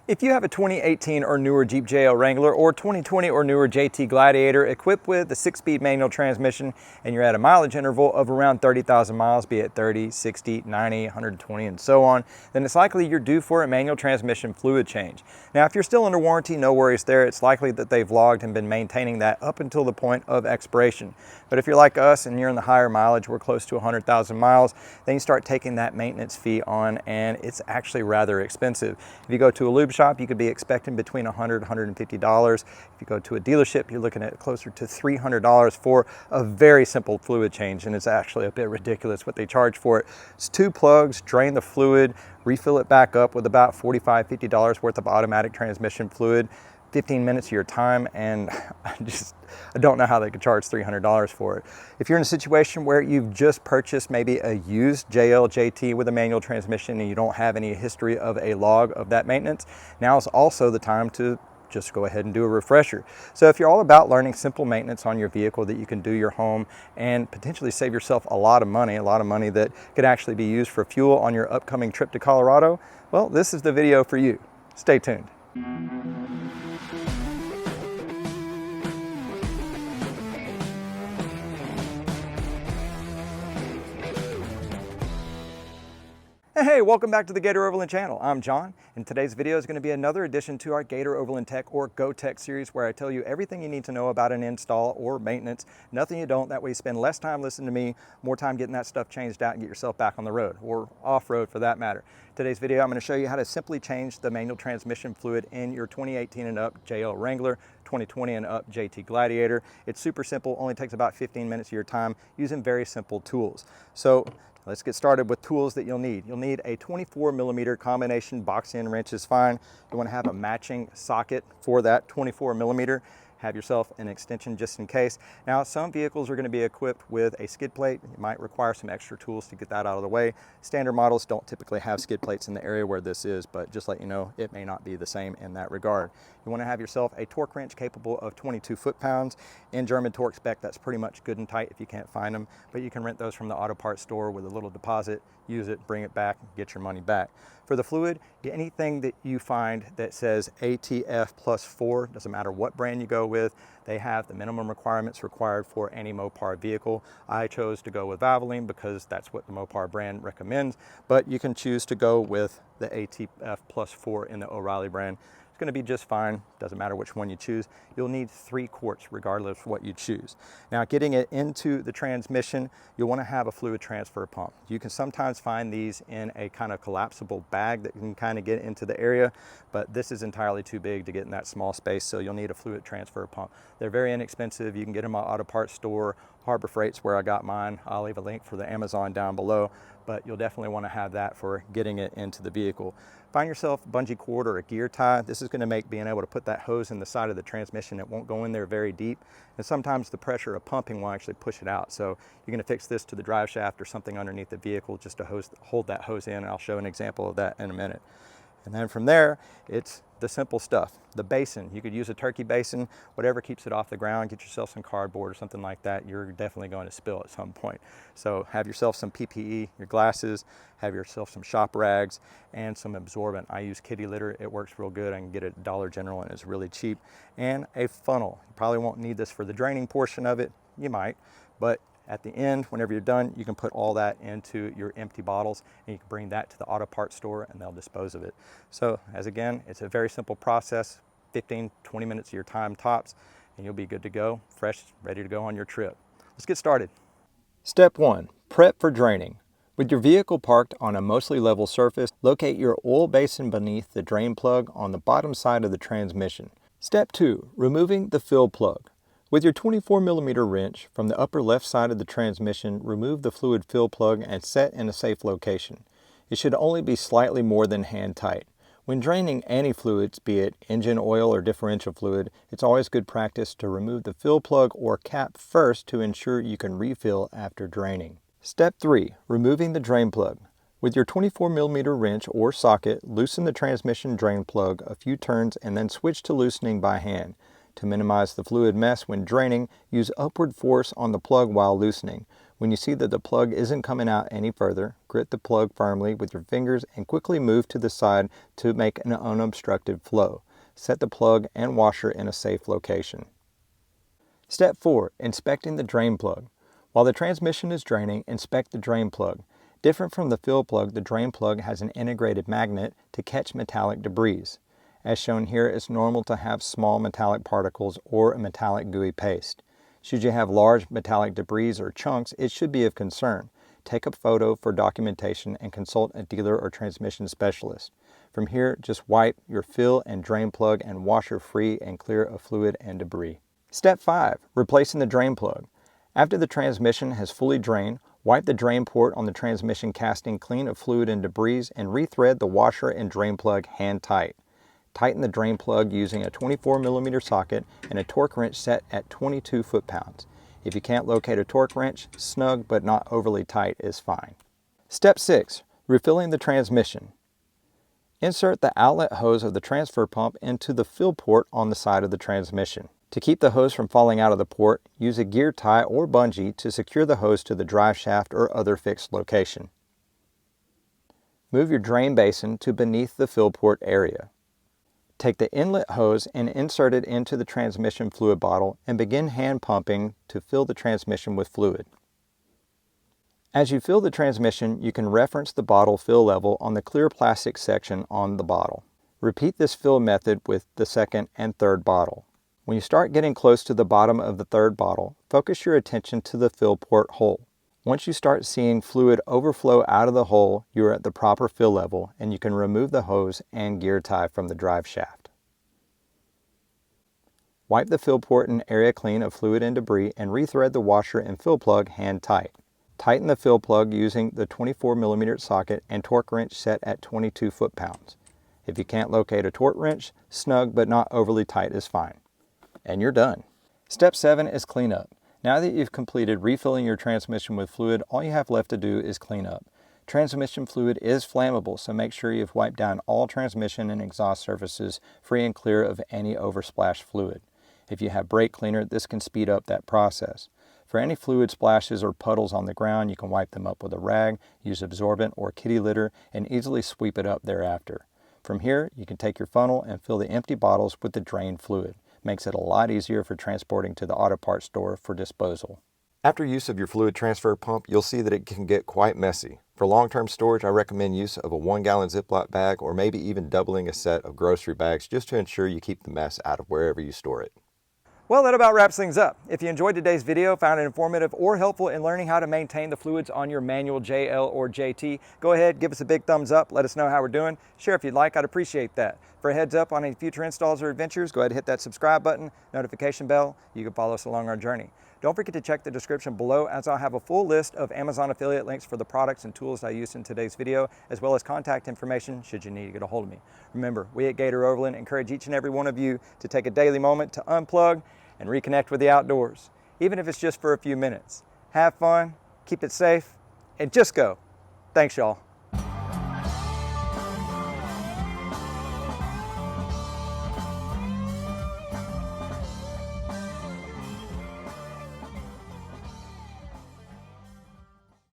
If you have a 2018 or newer Jeep JL Wrangler or 2020 or newer JT Gladiator equipped with a 6-speed manual transmission and you're at a mileage interval of around 30,000 miles, be it 30, 60, 90, 120 and so on, then it's likely you're due for a manual transmission fluid change. Now if you're still under warranty, no worries there. It's likely that they've logged and been maintaining that up until the point of expiration. But if you're like us and you're in the higher mileage, we're close to 100,000 miles, then you start taking that maintenance fee on and it's actually rather expensive. If you go to a lube shop, you could be expecting between $100 and $150. If you go to a dealership, you're looking at closer to $300 for a very simple fluid change, and it's actually a bit ridiculous what they charge for it. It's 2 plugs, drain the fluid, refill it back up with about $45, $50 worth of automatic transmission fluid, 15 minutes of your time, and I don't know how they could charge $300 for it. If you're in a situation where you've just purchased maybe a used JL JT with a manual transmission and you don't have any history of a log of that maintenance, now is also the time to just go ahead and do a refresher. So if you're all about learning simple maintenance on your vehicle that you can do your home and potentially save yourself a lot of money that could actually be used for fuel on your upcoming trip to Colorado, well, this is the video for you. Stay tuned. Hey, welcome back to the Gator Overland Channel. I'm John, and today's video is going to be another addition to our Gator Overland Tech or Go Tech series where I tell you everything you need to know about an install or maintenance, nothing you don't. That way you spend less time listening to me, more time getting that stuff changed out and get yourself back on the road, or off-road for that matter. Today's video, I'm going to show you how to simply change the manual transmission fluid in your 2018 and up JL Wrangler, 2020 and up JT Gladiator. It's super simple, only takes about 15 minutes of your time using very simple tools. So let's get started with tools that you'll need. You'll need a 24mm combination box-in wrench is fine. You want to have a matching socket for that 24mm. Have yourself an extension just in case. Now, some vehicles are going to be equipped with a skid plate. You might require some extra tools to get that out of the way. Standard models don't typically have skid plates in the area where this is, but just let you know, it may not be the same in that regard. You want to have yourself a torque wrench capable of 22 foot-pounds. In German torque spec, that's pretty much good and tight if you can't find them, but you can rent those from the auto parts store with a little deposit, use it, bring it back, get your money back. For the fluid, anything that you find that says ATF plus 4, doesn't matter what brand you go with, they have the minimum requirements required for any Mopar vehicle. I chose to go with Valvoline because that's what the Mopar brand recommends, but you can choose to go with the ATF plus 4 in the O'Reilly brand. It's going to be just fine, doesn't matter which one you choose. You'll need 3 quarts regardless of what you choose. Now, getting it into the transmission, you'll want to have a fluid transfer pump. You can sometimes find these in a kind of collapsible bag that you can kind of get into the area, but this is entirely too big to get in that small space, so you'll need a fluid transfer pump. They're very inexpensive. You can get them at auto parts store. Harbor Freight's where I got mine. I'll leave a link for the Amazon down below, but you'll definitely want to have that for getting it into the vehicle. Find yourself a bungee cord or a gear tie. This is going to make being able to put that hose in the side of the transmission. It won't go in there very deep, and sometimes the pressure of pumping will actually push it out. So you're going to fix this to the drive shaft or something underneath the vehicle just to hold that hose in, and I'll show an example of that in a minute. And then from there, it's the simple stuff. The basin, you could use a turkey basin, whatever keeps it off the ground. Get yourself some cardboard or something like that. You're definitely going to spill at some point. So have yourself some PPE, your glasses, have yourself some shop rags, and some absorbent. I use kitty litter. It works real good. I can get it at Dollar General and it's really cheap. And a funnel. You probably won't need this for the draining portion of it. You might, but at the end, whenever you're done, you can put all that into your empty bottles and you can bring that to the auto parts store and they'll dispose of it. So as again, it's a very simple process, 15, 20 minutes of your time tops, and you'll be good to go, fresh, ready to go on your trip. Let's get started. Step 1, prep for draining. With your vehicle parked on a mostly level surface, locate your oil basin beneath the drain plug on the bottom side of the transmission. Step 2, removing the fill plug. With your 24mm wrench, from the upper left side of the transmission, remove the fluid fill plug and set in a safe location. It should only be slightly more than hand tight. When draining any fluids, be it engine oil or differential fluid, it's always good practice to remove the fill plug or cap first to ensure you can refill after draining. Step 3, removing the drain plug. With your 24mm wrench or socket, loosen the transmission drain plug a few turns and then switch to loosening by hand. To minimize the fluid mess when draining, use upward force on the plug while loosening. When you see that the plug isn't coming out any further, grip the plug firmly with your fingers and quickly move to the side to make an unobstructed flow. Set the plug and washer in a safe location. Step 4. Inspecting the drain plug. While the transmission is draining, inspect the drain plug. Different from the fill plug, the drain plug has an integrated magnet to catch metallic debris. As shown here, it's normal to have small metallic particles or a metallic gooey paste. Should you have large metallic debris or chunks, it should be of concern. Take a photo for documentation and consult a dealer or transmission specialist. From here, just wipe your fill and drain plug and washer free and clear of fluid and debris. Step 5. Replacing the drain plug. After the transmission has fully drained, wipe the drain port on the transmission casting clean of fluid and debris and rethread the washer and drain plug hand tight. Tighten the drain plug using a 24mm socket and a torque wrench set at 22 foot-pounds. If you can't locate a torque wrench, snug but not overly tight is fine. Step 6. Refilling the transmission. Insert the outlet hose of the transfer pump into the fill port on the side of the transmission. To keep the hose from falling out of the port, use a gear tie or bungee to secure the hose to the drive shaft or other fixed location. Move your drain basin to beneath the fill port area. Take the inlet hose and insert it into the transmission fluid bottle and begin hand pumping to fill the transmission with fluid. As you fill the transmission, you can reference the bottle fill level on the clear plastic section on the bottle. Repeat this fill method with the second and third bottle. When you start getting close to the bottom of the third bottle, focus your attention to the fill port hole. Once you start seeing fluid overflow out of the hole, you are at the proper fill level and you can remove the hose and gear tie from the drive shaft. Wipe the fill port and area clean of fluid and debris and rethread the washer and fill plug hand tight. Tighten the fill plug using the 24mm socket and torque wrench set at 22 foot-pounds. If you can't locate a torque wrench, snug but not overly tight is fine. And you're done. Step 7 is cleanup. Now that you've completed refilling your transmission with fluid, all you have left to do is clean up. Transmission fluid is flammable, so make sure you've wiped down all transmission and exhaust surfaces free and clear of any oversplashed fluid. If you have brake cleaner, this can speed up that process. For any fluid splashes or puddles on the ground, you can wipe them up with a rag, use absorbent or kitty litter, and easily sweep it up thereafter. From here, you can take your funnel and fill the empty bottles with the drained fluid. Makes it a lot easier for transporting to the auto parts store for disposal. After use of your fluid transfer pump, you'll see that it can get quite messy. For long-term storage, I recommend use of a 1-gallon Ziploc bag or maybe even doubling a set of grocery bags just to ensure you keep the mess out of wherever you store it. Well, that about wraps things up. If you enjoyed today's video, found it informative or helpful in learning how to maintain the fluids on your manual JL or JT, go ahead, give us a big thumbs up, let us know how we're doing. Share if you'd like, I'd appreciate that. For a heads up on any future installs or adventures, go ahead and hit that subscribe button, notification bell, you can follow us along our journey. Don't forget to check the description below, as I'll have a full list of Amazon affiliate links for the products and tools I used in today's video, as well as contact information should you need to get a hold of me. Remember, we at Gator Overland encourage each and every one of you to take a daily moment to unplug and reconnect with the outdoors, even if it's just for a few minutes. Have fun, keep it safe, and just go. Thanks, y'all.